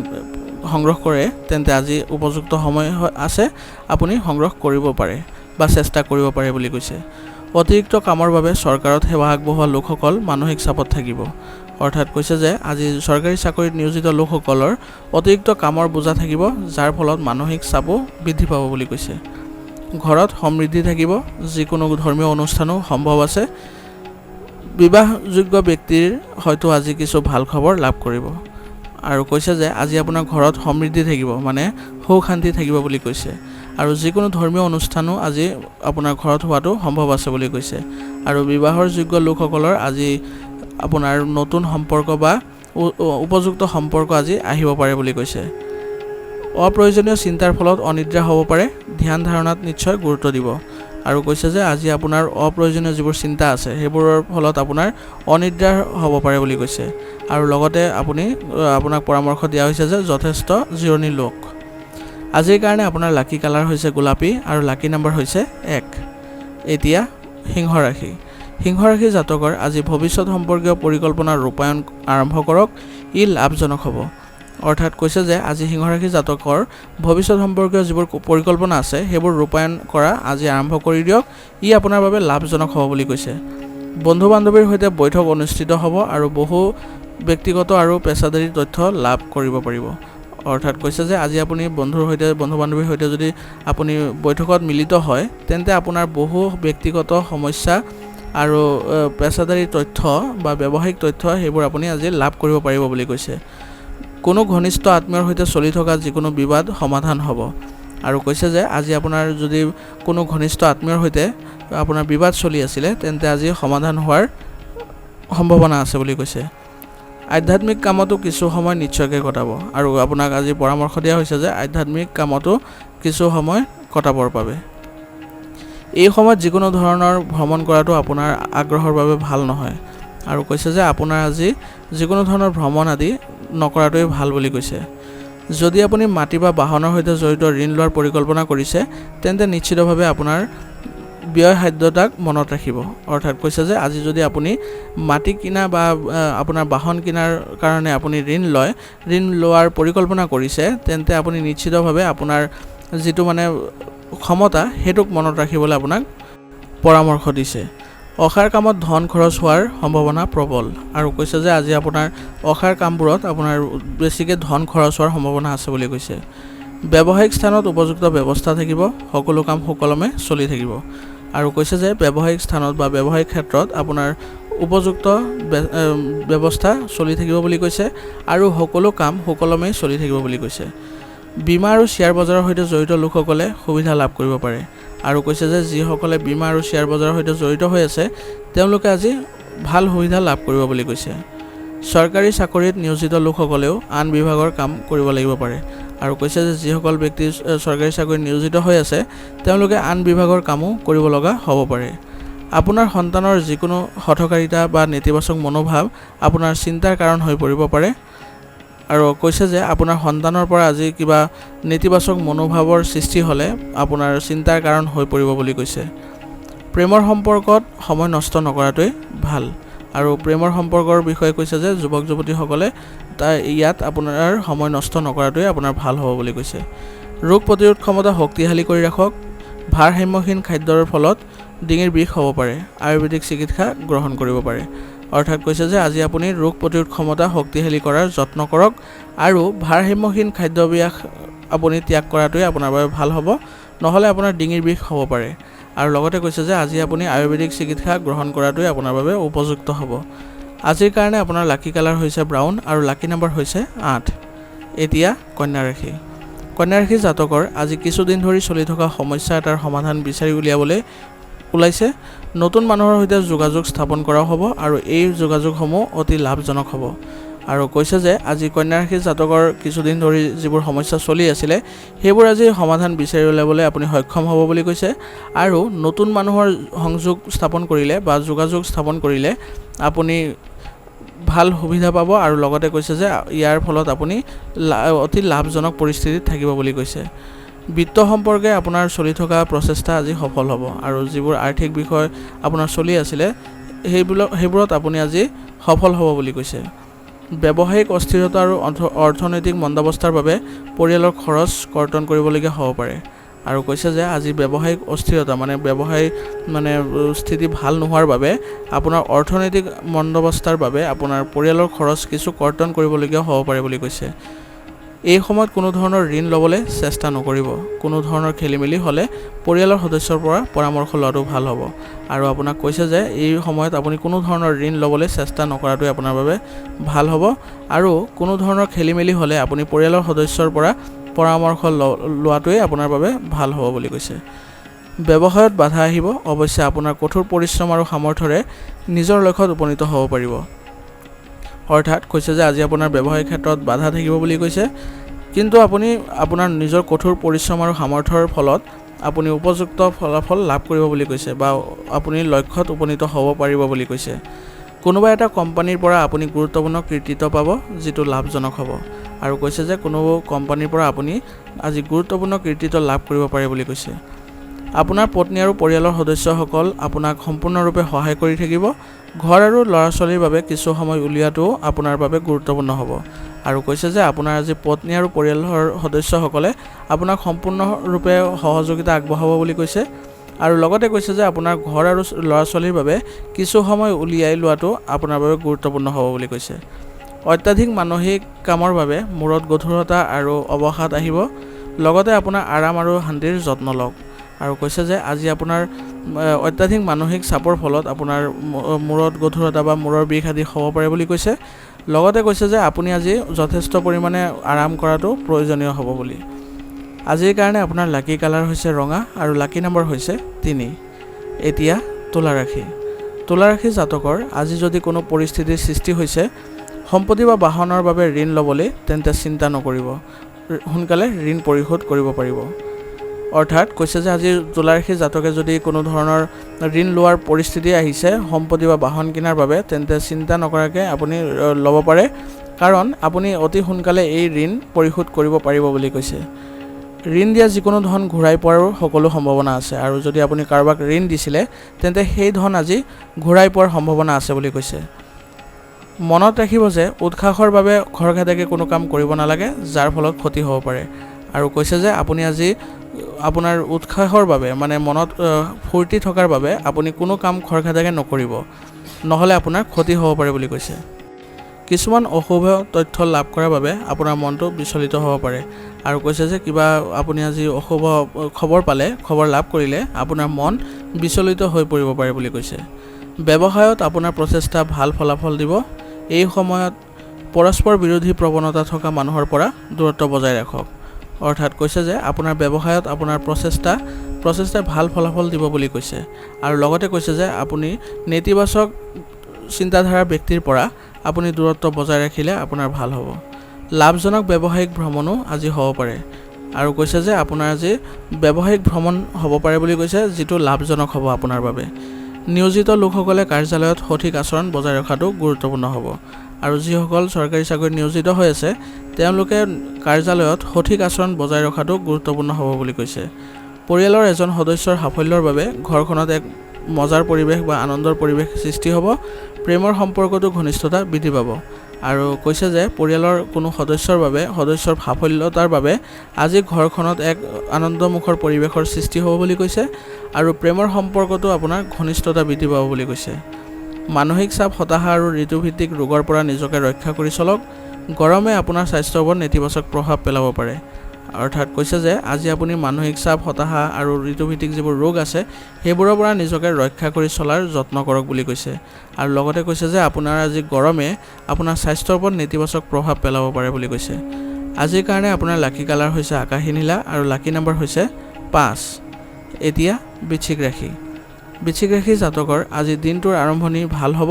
সংগ্ৰহ কৰে তেন্তে আজি উপযুক্ত সময় আছে, আপুনি সংগ্ৰহ কৰিব পাৰে বা চেষ্টা কৰিব পাৰে বুলি কৈছে। অতিৰিক্ত কামৰ বাবে চৰকাৰত সেৱা আগবঢ়োৱা লোকসকল মানসিক চাপত থাকিব। অৰ্থাৎ কৈছে যে আজি চৰকাৰী চাকৰিত নিয়োজিত লোকসকলৰ অতিৰিক্ত কামৰ বোজা থাকিব, যাৰ ফলত মানসিক চাপো বৃদ্ধি পাব বুলি কৈছে। ঘৰত সমৃদ্ধি থাকিব, যিকোনো ধৰ্মীয় অনুষ্ঠানো সম্ভৱ আছে। বিবাহযোগ্য ব্যক্তিৰ হয়তো আজি কিছু ভাল খবৰ লাভ কৰিব। আৰু কৈছে যে আজি আপোনাৰ ঘৰত সমৃদ্ধি থাকিব, মানে সুখ শান্তি থাকিব বুলি কৈছে। আৰু যিকোনো ধৰ্মীয় অনুষ্ঠানো আজি আপোনাৰ ঘৰত হোৱাটো সম্ভৱ আছে বুলি কৈছে। আৰু বিবাহৰ যোগ্য লোকসকলৰ আজি আপোনাৰ নতুন সম্পৰ্ক বা উপযুক্ত সম্পৰ্ক আজি আহিব পাৰে বুলি কৈছে। অপ্ৰয়োজনীয় চিন্তাৰ ফলত অনিদ্ৰা হ'ব পাৰে, ধ্যান ধাৰণাত নিশ্চয় গুৰুত্ব দিব। আৰু কৈছে যে আজি আপোনাৰ অপ্ৰয়োজনীয় যিবোৰ চিন্তা আছে সেইবোৰৰ ফলত আপোনাৰ অনিদ্ৰা হ'ব পাৰে বুলি কৈছে। আৰু লগতে আপোনাক পৰামৰ্শ দিয়া হৈছে যে যথেষ্ট জিৰণি লওক। আজিৰ কাৰণে আপোনাৰ লাকি কালাৰ হৈছে গোলাপী আৰু লাকি নাম্বাৰ হৈছে 1। এতিয়া সিংহ ৰাশি। সিংহ ৰাশি জাতকৰ আজি ভৱিষ্যত সম্পৰ্কীয় পৰিকল্পনাৰ ৰূপায়ণ আৰম্ভ কৰক, ই লাভজনক হ'ব। অৰ্থাৎ কৈছে যে আজি সিংহ ৰাশি জাতকৰ ভৱিষ্যত সম্পৰ্কীয় যিবোৰ পৰিকল্পনা আছে সেইবোৰ ৰূপায়ণ কৰা আজি আৰম্ভ কৰি দিয়ক, ই আপোনাৰ বাবে লাভজনক হ'ব বুলি কৈছে। বন্ধু বান্ধৱীৰ সৈতে বৈঠক অনুষ্ঠিত হ'ব আৰু বহু ব্যক্তিগত আৰু পেছাদাৰী তথ্য লাভ কৰিব পাৰিব। অৰ্থাৎ কৈছে যে আজি আপুনি বন্ধু বান্ধৱীৰ সৈতে যদি আপুনি বৈঠকত মিলিত হয় তেন্তে আপোনাৰ বহু ব্যক্তিগত সমস্যা আৰু পেছাদাৰী তথ্য বা ব্যৱসায়িক তথ্য সেইবোৰ আপুনি আজি লাভ কৰিব পাৰিব বুলি কৈছে। কোনো ঘনিষ্ঠ আত্মীয়ৰ সৈতে চলি থকা যিকোনো বিবাদ সমাধান হ'ব। আৰু কৈছে যে আজি আপোনাৰ যদি কোনো ঘনিষ্ঠ আত্মীয়ৰ সৈতে আপোনাৰ বিবাদ চলি আছিলে তেন্তে আজি সমাধান হোৱাৰ সম্ভাৱনা আছে বুলি কৈছে। আধ্যাত্মিক কামতো কিছু সময় নিশ্চয়কৈ কটাব। আৰু আপোনাক আজি পৰামৰ্শ দিয়া হৈছে যে আধ্যাত্মিক কামতো কিছু সময় কটাবৰ বাবে। এই সময়ত যিকোনো ধৰণৰ ভ্ৰমণ কৰাটো আপোনাৰ আগ্ৰহৰ বাবে ভাল নহয়। আৰু কৈছে যে আপোনাৰ আজি যিকোনো ধৰণৰ ভ্ৰমণ আদি নকৰাটোৱেই ভাল বুলি কৈছে। যদি আপুনি মাটি বা বাহনৰ সৈতে জড়িত ঋণ লোৱাৰ পৰিকল্পনা কৰিছে তেন্তে নিশ্চিতভাৱে আপোনাৰ ব্যয়সাধ্যতাক মনত ৰাখিব। অৰ্থাৎ কৈছে যে আজি যদি আপুনি মাটি কিনা বা আপোনাৰ বাহন কিনাৰ কাৰণে আপুনি ঋণ লোৱাৰ পৰিকল্পনা কৰিছে তেন্তে আপুনি নিশ্চিতভাৱে আপোনাৰ যিটো ক্ষমতা সেইটোক মনত ৰাখিবলৈ আপোনাক পৰামৰ্শ দিছে। অসাৰ কামত ধন খৰচ হোৱাৰ সম্ভাৱনা প্ৰবল। আৰু কৈছে যে আজি আপোনাৰ অসাৰ কামবোৰত আপোনাৰ বেছিকৈ ধন খৰচ হোৱাৰ সম্ভাৱনা আছে বুলি কৈছে। ব্যৱসায়িক স্থানত উপযুক্ত ব্যৱস্থা থাকিব, সকলো কাম সুকলমে চলি থাকিব। আৰু কৈছে যে ব্যৱসায়িক স্থানত বা ব্যৱসায়িক ক্ষেত্ৰত আপোনাৰ উপযুক্ত ব্যৱস্থা চলি থাকিব বুলি কৈছে আৰু সকলো কাম সুকলমেই চলি থাকিব বুলি কৈছে। বীমা আৰু শ্বেয়াৰ বজাৰৰ সৈতে জড়িত লোকসকলে সুবিধা লাভ কৰিব পাৰে। আৰু কৈছে যে যিসকলে বীমা আৰু শ্বেয়াৰ বজাৰৰ সৈতে জড়িত হৈ আছে তেওঁলোকে আজি ভাল সুবিধা লাভ কৰিব বুলি কৈছে। চৰকাৰী চাকৰিত নিয়োজিত লোকসকলেও আন বিভাগৰ কাম কৰিব লাগিব পাৰে। আৰু কৈছে যে যিসকল ব্যক্তি চৰকাৰী চাকৰিত নিয়োজিত হৈ আছে তেওঁলোকে আন বিভাগৰ কামো কৰিব লগা হ'ব পাৰে। আপোনাৰ সন্তানৰ যিকোনো হঠকাৰিতা বা নেতিবাচক মনোভাৱ আপোনাৰ চিন্তাৰ কাৰণ হৈ পৰিব পাৰে। আৰু কৈছে যে আপোনাৰ সন্তানৰ পৰা আজি কিবা নেতিবাচক মনোভাৱৰ সৃষ্টি হ'লে আপোনাৰ চিন্তাৰ কাৰণ হৈ পৰিব বুলি কৈছে। প্ৰেমৰ সম্পৰ্কত সময় নষ্ট নকৰাটোৱেই ভাল। আৰু প্ৰেমৰ সম্পৰ্কৰ বিষয়ে কৈছে যে যুৱক যুৱতীসকলে ইয়াত আপোনাৰ সময় নষ্ট নকৰাটোৱে আপোনাৰ ভাল হ'ব বুলি কৈছে। ৰোগ প্ৰতিৰোধ ক্ষমতা শক্তিশালী কৰি ৰাখক। ভাৰসাম্যহীন খাদ্যৰ ফলত ডিঙিৰ বিষ হ'ব পাৰে, আয়ুৰ্বেদিক চিকিৎসা গ্ৰহণ কৰিব পাৰে। অৰ্থাৎ কৈছে যে আজি আপুনি ৰোগ প্ৰতিৰোধ ক্ষমতা শক্তিশালী কৰাৰ যত্ন কৰক আৰু ভাৰসাম্যহীন খাদ্যাভ্যাস আপুনি ত্যাগ কৰাটোৱে আপোনাৰ বাবে ভাল হ'ব, নহ'লে আপোনাৰ ডিঙিৰ বিষ হ'ব পাৰে। আৰু লগতে কৈছে যে আজি আপুনি আয়ুৰ্বেদিক চিকিৎসা গ্ৰহণ কৰাটোৱে আপোনাৰ বাবে উপযুক্ত হ'ব। আজিৰ কাৰণে আপোনাৰ লাকি কালাৰ হৈছে ব্ৰাউন আৰু লাকি নম্বৰ হৈছে 8। এতিয়া কন্যা ৰাশি। কন্যা ৰাশি জাতকৰ আজি কিছুদিন ধৰি চলি থকা সমস্যা এটাৰ সমাধান বিচাৰি উলিয়াবলৈ ওলাইছে। নতুন মানুহৰ সৈতে যোগাযোগ স্থাপন কৰা হ'ব আৰু এই যোগাযোগসমূহ অতি লাভজনক হ'ব। আৰু কৈছে যে আজি কন্যা ৰাশিৰ জাতকৰ কিছুদিন ধৰি যিবোৰ সমস্যা চলি আছিলে সেইবোৰ আজি সমাধান বিচাৰি উলিয়াবলৈ আপুনি সক্ষম হ'ব বুলি কৈছে। আৰু নতুন মানুহৰ সংযোগ স্থাপন কৰিলে বা যোগাযোগ স্থাপন কৰিলে আপুনি ভাল সুবিধা পাব আৰু লগতে কৈছে যে ইয়াৰ ফলত আপুনি অতি লাভজনক পৰিস্থিতিত থাকিব বুলি কৈছে। বিত্ত সম্পৰ্কে আপোনাৰ চলি থকা প্ৰচেষ্টা আজি সফল হ'ব আৰু যিবোৰ আৰ্থিক বিষয় আপোনাৰ চলি আছিলে সেইবোৰত আপুনি আজি সফল হ'ব বুলি কৈছে। ব্যৱসায়িক অস্থিৰতা আৰু অৰ্থনৈতিক মন্দাৱস্থাৰ বাবে পৰিয়ালৰ খৰচ কৰ্তন কৰিবলগীয়া হ'ব পাৰে। আৰু কৈছে যে আজি ব্যৱসায়িক অস্থিৰতা ব্যৱসায় স্থিতি ভাল নোহোৱাৰ বাবে আপোনাৰ অৰ্থনৈতিক মন্দাৱস্থাৰ বাবে আপোনাৰ পৰিয়ালৰ খৰচ কিছু কৰ্তন কৰিবলগীয়া হ'ব পাৰে বুলি কৈছে। এই সময়ত কোনো ধৰণৰ ঋণ ল'বলৈ চেষ্টা নকৰিব। কোনো ধৰণৰ খেলিমেলি হ'লে পৰিয়ালৰ সদস্যৰ পৰা পৰামৰ্শ লোৱাটো ভাল হ'ব। আৰু আপোনাক কৈছে যে এই সময়ত আপুনি কোনো ধৰণৰ ঋণ ল'বলৈ চেষ্টা নকৰাটোৱে আপোনাৰ বাবে ভাল হ'ব আৰু কোনো ধৰণৰ খেলিমেলি হ'লে আপুনি পৰিয়ালৰ সদস্যৰ পৰা পৰামৰ্শ লোৱাটোৱে আপোনাৰ বাবে ভাল হ'ব বুলি কৈছে। ব্যৱসায়ত বাধা আহিব, অৱশ্যে আপোনাৰ কঠোৰ পৰিশ্ৰম আৰু সামৰ্থ্যৰে নিজৰ লক্ষ্যত উপনীত হ'ব পাৰিব। অৰ্থাৎ কৈছে যে আজি আপোনাৰ ব্যৱসায়িক ক্ষেত্ৰত বাধা থাকিব বুলি কৈছে, কিন্তু আপুনি আপোনাৰ নিজৰ কঠোৰ পৰিশ্ৰম আৰু সামৰ্থ্যৰ ফলত আপুনি উপযুক্ত ফলাফল লাভ কৰিব বুলি কৈছে বা আপুনি লক্ষ্যত উপনীত হ'ব পাৰিব বুলি কৈছে। কোনোবা এটা কোম্পানীৰ পৰা আপুনি গুৰুত্বপূৰ্ণ কৃতিত্ব পাব, যিটো লাভজনক হ'ব। আৰু কৈছে যে কোনো কোম্পানীৰ পৰা আপুনি আজি গুৰুত্বপূৰ্ণ কৃতিত্ব লাভ কৰিব পাৰে বুলি কৈছে। আপোনাৰ পত্নী আৰু পৰিয়ালৰ সদস্যসকল আপোনাক সম্পূৰ্ণৰূপে সহায় কৰি থাকিব। ঘৰ আৰু ল'ৰা ছোৱালীৰ বাবে কিছু সময় উলিওৱাটো আপোনাৰ বাবে গুৰুত্বপূৰ্ণ হ'ব। আৰু কৈছে যে আপোনাৰ আজি পত্নী আৰু পৰিয়ালৰ সদস্যসকলে আপোনাক সম্পূৰ্ণৰূপে সহযোগিতা আগবঢ়াব বুলি কৈছে। আৰু লগতে কৈছে যে আপোনাৰ ঘৰ আৰু ল'ৰা ছোৱালীৰ বাবে কিছু সময় উলিয়াই লোৱাটো আপোনাৰ বাবে গুৰুত্বপূৰ্ণ হ'ব বুলি কৈছে। অত্যাধিক মানসিক কামৰ বাবে মূৰত গধুৰতা আৰু অৱসাদ আহিব। লগতে আপোনাৰ আৰাম আৰু শান্তিৰ যত্ন লওক। আৰু কৈছে যে আজি আপোনাৰ অত্যাধিক মানসিক চাপৰ ফলত আপোনাৰ মূৰত গধুৰতা বা মূৰৰ বিষ আদি হ'ব পাৰে বুলি কৈছে। লগতে কৈছে যে আপুনি আজি যথেষ্ট পৰিমাণে আৰাম কৰাটো প্ৰয়োজনীয় হ'ব বুলি। আজিৰ কাৰণে আপোনাৰ লাকি কালাৰ হৈছে ৰঙা আৰু লাকি নম্বৰ হৈছে 3। এতিয়া তুলা ৰাশি। তুলা ৰাশি জাতকৰ আজি যদি কোনো পৰিস্থিতিৰ সৃষ্টি হৈছে, সম্পত্তি বা বাহনৰ বাবে ঋণ ল'বলৈ, তেন্তে চিন্তা নকৰিব, সোনকালে ঋণ পৰিশোধ কৰিব পাৰিব। অৰ্থাৎ কৈছে যে আজি তুলা ৰাশি জাতকে যদি কোনো ধৰণৰ ঋণ লোৱাৰ পৰিস্থিতি আহিছে সম্পত্তি বা বাহন কিনাৰ বাবে, তেন্তে চিন্তা নকৰাকৈ আপুনি ল'ব পাৰে, কাৰণ আপুনি অতি সোনকালে এই ঋণ পৰিশোধ কৰিব পাৰিব বুলি কৈছে। ঋণ দিয়া যিকোনো ধন ঘূৰাই পোৱাৰো সকলো সম্ভাৱনা আছে আৰু যদি আপুনি কাৰোবাক ঋণ দিছিলে তেন্তে সেই ধন আজি ঘূৰাই পোৱাৰ সম্ভাৱনা আছে বুলি কৈছে। মনত ৰাখিব যে উৎসাহৰ বাবে খৰখেদাকে কোনো কাম কৰিব নালাগে, যাৰ ফলত ক্ষতি হ'ব পাৰে। আৰু কৈছে যে আপুনি আজি আপোনাৰ উৎসাহৰ বাবে মনত ফূৰ্তি থকাৰ বাবে আপুনি কোনো কাম খৰখেদাকে নকৰিব, নহ'লে আপোনাৰ ক্ষতি হ'ব পাৰে বুলি কৈছে। কিছুমান অশুভ তথ্য লাভ কৰাৰ বাবে আপোনাৰ মনটো বিচলিত হ'ব পাৰে। আৰু কৈছে যে কিবা আপুনি আজি অশুভ খবৰ পালে, খবৰ লাভ কৰিলে আপোনাৰ মন বিচলিত হৈ পৰিব পাৰে বুলি কৈছে। ব্যৱসায়ত আপোনাৰ প্ৰচেষ্টা ভাল ফলাফল দিব। এই সময়ত পৰস্পৰ বিৰোধী প্ৰৱণতা থকা মানুহৰ পৰা দূৰত্ব বজাই ৰাখক। অৰ্থাৎ কৈছে যে আপোনাৰ ব্যৱসায়ত আপোনাৰ প্ৰচেষ্টাই ভাল ফলাফল দিব বুলি কৈছে। আৰু লগতে কৈছে যে আপুনি নেতিবাচক চিন্তাধাৰাৰ ব্যক্তিৰ পৰা আপুনি দূৰত্ব বজাই ৰাখিলে আপোনাৰ ভাল হ'ব। লাভজনক ব্যৱসায়িক ভ্ৰমণো আজি হ'ব পাৰে। আৰু কৈছে যে আপোনাৰ আজি ব্যৱসায়িক ভ্ৰমণ হ'ব পাৰে বুলি কৈছে, যিটো লাভজনক হ'ব আপোনাৰ বাবে। নিয়োজিত লোকসকলে কাৰ্যালয়ত সঠিক আচৰণ বজাই ৰখাটো গুৰুত্বপূৰ্ণ হ'ব। আৰু যিসকল চৰকাৰী চাকৰিত নিয়োজিত হৈ আছে তেওঁলোকে কাৰ্যালয়ত সঠিক আচৰণ বজাই ৰখাটো গুৰুত্বপূৰ্ণ হ'ব বুলি কৈছে। পৰিয়ালৰ এজন সদস্যৰ সাফল্যৰ বাবে ঘৰখনত এক মজাৰ পৰিৱেশ বা আনন্দৰ পৰিৱেশ সৃষ্টি হ'ব। প্ৰেমৰ সম্পৰ্কটো ঘনিষ্ঠতা বৃদ্ধি পাব। আৰু কৈছে যে পৰিয়ালৰ কোনো সদস্যৰ সাফল্যতাৰ বাবে আজি ঘৰখনত এক আনন্দমুখৰ পৰিৱেশৰ সৃষ্টি হ'ব বুলি কৈছে। আৰু প্ৰেমৰ সম্পৰ্কটো আপোনাৰ ঘনিষ্ঠতা বৃদ্ধি পাব বুলি কৈছে। মানসিক চাপ, হতাশা আৰু ঋতুভিত্তিক ৰোগৰ পৰা নিজকে ৰক্ষা কৰি চলক। গৰমে আপোনাৰ স্বাস্থ্যৰ ওপৰত নেতিবাচক প্ৰভাৱ পেলাব পাৰে। অৰ্থাৎ কৈছে যে আজি আপুনি মানসিক চাপ, হতাশা আৰু ঋতুভিত্তিক যিবোৰ ৰোগ আছে সেইবোৰৰ পৰা নিজকে ৰক্ষা কৰি চলাৰ যত্ন কৰক বুলি কৈছে। আৰু লগতে কৈছে যে আপোনাৰ আজি গৰমে আপোনাৰ স্বাস্থ্যৰ ওপৰত নেতিবাচক প্ৰভাৱ পেলাব পাৰে বুলি কৈছে। আজিৰ কাৰণে আপোনাৰ লাকি কালাৰ হৈছে আকাশী নীলা আৰু লাকি নম্বৰ হৈছে 5। এতিয়া বৃশ্চিক ৰাশি। বৃশ্চিক ৰাশি জাতকৰ আজি দিনটোৰ আৰম্ভণি ভাল হ'ব।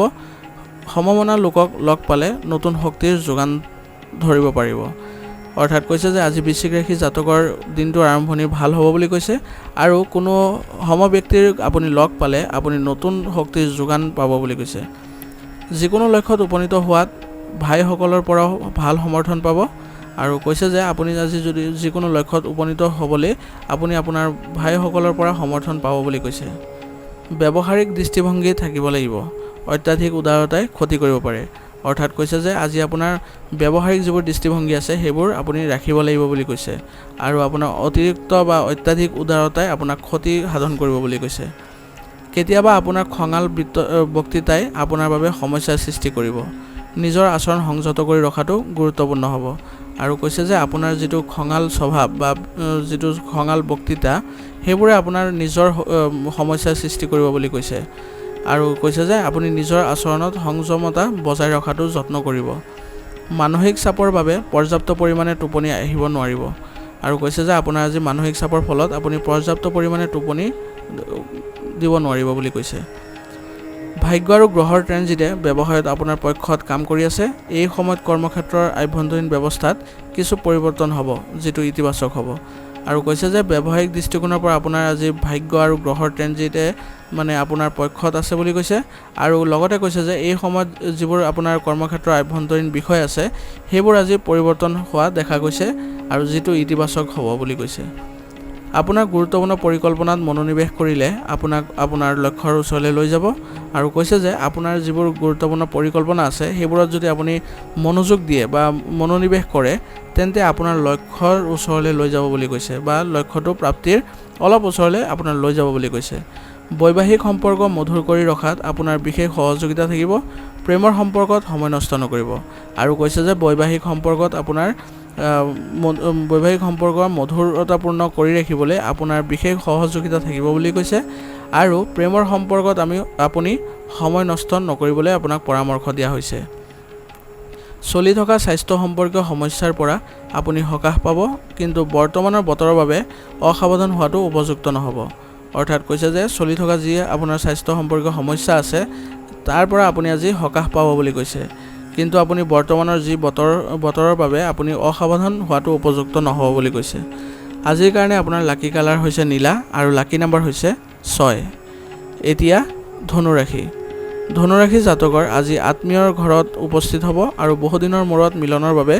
সমমনা লোকক লগ পালে নতুন শক্তিৰ যোগান ধৰিব পাৰিব। অৰ্থাৎ কৈছে যে আজি বৃশ্চিক ৰাশি জাতকৰ দিনটোৰ আৰম্ভণি ভাল হ'ব বুলি কৈছে। আৰু কোনো সমব্যক্তিৰ আপুনি লগ পালে আপুনি নতুন শক্তিৰ যোগান পাব বুলি কৈছে। যিকোনো লক্ষ্যত উপনীত হোৱাত ভাইসকলৰ পৰাও ভাল সমৰ্থন পাব। আৰু কৈছে যে আপুনি আজি যদি যিকোনো লক্ষ্যত উপনীত হ'বলৈ আপুনি আপোনাৰ ভাইসকলৰ পৰা সমৰ্থন পাব বুলি কৈছে। ব্যৱহাৰিক দৃষ্টিভংগী থাকিব লাগিব। অত্যাধিক উদাৰতাই ক্ষতি কৰিব পাৰে। অৰ্থাৎ কৈছে যে আজি আপোনাৰ ব্যৱহাৰিক যিবোৰ দৃষ্টিভংগী আছে সেইবোৰ আপুনি ৰাখিব লাগিব বুলি কৈছে। আৰু আপোনাৰ অতিৰিক্ত বা অত্যাধিক উদাৰতাই আপোনাক ক্ষতি সাধন কৰিব বুলি কৈছে। কেতিয়াবা আপোনাৰ খঙাল বক্তৃতাই আপোনাৰ বাবে সমস্যাৰ সৃষ্টি কৰিব। নিজৰ আচৰণ সংযত কৰি ৰখাটো গুৰুত্বপূৰ্ণ হ'ব। আৰু কৈছে যে আপোনাৰ যিটো খঙাল স্বভাৱ বা যিটো খঙাল বক্তৃতা সেইবোৰে আপোনাৰ নিজৰ সমস্যাৰ সৃষ্টি কৰিব বুলি কৈছে। আৰু কৈছে যে আপুনি নিজৰ আচৰণত সংযমতা বজাই ৰখাটো যত্ন কৰিব। মানসিক চাপৰ বাবে পৰ্যাপ্ত পৰিমাণে টোপনি আহিব নোৱাৰিব। আৰু কৈছে যে আপোনাৰ আজি মানসিক চাপৰ ফলত আপুনি পৰ্যাপ্ত পৰিমাণে টোপনি দিব নোৱাৰিব বুলি কৈছে। ভাগ্য আৰু গ্ৰহৰ ট্ৰেনজিটে ব্যৱসায়ত আপোনাৰ পক্ষত কাম কৰি আছে। এই সময়ত কৰ্মক্ষেত্ৰৰ আভ্যন্তৰীণ ব্যৱস্থাত কিছু পৰিৱৰ্তন হ'ব, যিটো ইতিবাচক হ'ব। আৰু কৈছে যে ব্যৱসায়িক দৃষ্টিকোণৰ পৰা আপোনাৰ আজি ভাগ্য আৰু গ্ৰহৰ ট্ৰেনজিটে আপোনাৰ পক্ষত আছে বুলি কৈছে। আৰু লগতে কৈছে যে এই সময়ত যিবোৰ আপোনাৰ কৰ্মক্ষেত্ৰৰ আভ্যন্তৰীণ বিষয় আছে সেইবোৰ আজি পৰিৱৰ্তন হোৱা দেখা গৈছে আৰু যিটো ইতিবাচক হ'ব বুলি কৈছে। আপোনাৰ গুৰুত্বপূৰ্ণ পৰিকল্পনাত মনোনিৱেশ কৰিলে আপোনাক আপোনাৰ লক্ষ্যৰ ওচৰলৈ লৈ যাব। আৰু কৈছে যে আপোনাৰ যিবোৰ গুৰুত্বপূৰ্ণ পৰিকল্পনা আছে সেইবোৰত যদি আপুনি মনোযোগ দিয়ে বা মনোনিৱেশ কৰে তেন্তে আপোনাৰ লক্ষ্যৰ ওচৰলৈ লৈ যাব বুলি কৈছে বা লক্ষ্যটো প্ৰাপ্তিৰ অলপ ওচৰলৈ আপোনাৰ লৈ যাব বুলি কৈছে। বৈবাহিক সম্পৰ্ক মধুৰ কৰি ৰখাত আপোনাৰ বিশেষ সহযোগিতা থাকিব। প্ৰেমৰ সম্পৰ্কত সময় নষ্ট নকৰিব। আৰু কৈছে যে বৈবাহিক সম্পৰ্ক মধুৰতাপূৰ্ণ কৰি ৰাখিবলৈ আপোনাৰ বিশেষ সহযোগিতা থাকিব বুলি কৈছে। আৰু প্ৰেমৰ সম্পৰ্কত আপুনি সময় নষ্ট নকৰিবলৈ আপোনাক পৰামৰ্শ দিয়া হৈছে। চলি থকা স্বাস্থ্য সম্পৰ্কীয় সমস্যাৰ পৰা আপুনি সকাহ পাব, কিন্তু বৰ্তমানৰ বতৰৰ বাবে অসাৱধান হোৱাটো উপযুক্ত নহ'ব। অৰ্থাৎ কৈছে যে চলি থকা যি আপোনাৰ স্বাস্থ্য সম্পৰ্কীয় সমস্যা আছে তাৰ পৰা আপুনি আজি সকাহ পাব বুলি কৈছে। কিন্তু আপুনি বৰ্তমানৰ যি বতৰৰ বাবে আপুনি অসাৱধান হোৱাটো উপযুক্ত নহ'ব বুলি কৈছে। আজিৰ কাৰণে আপোনাৰ লাকি কালাৰ হৈছে নীলা আৰু লাকি নম্বৰ হৈছে 6। এতিয়া ধনুৰাশি। ধনুৰাশি জাতকৰ আজি আত্মীয়ৰ ঘৰত উপস্থিত হ'ব আৰু বহুদিনৰ মূৰত মিলনৰ বাবে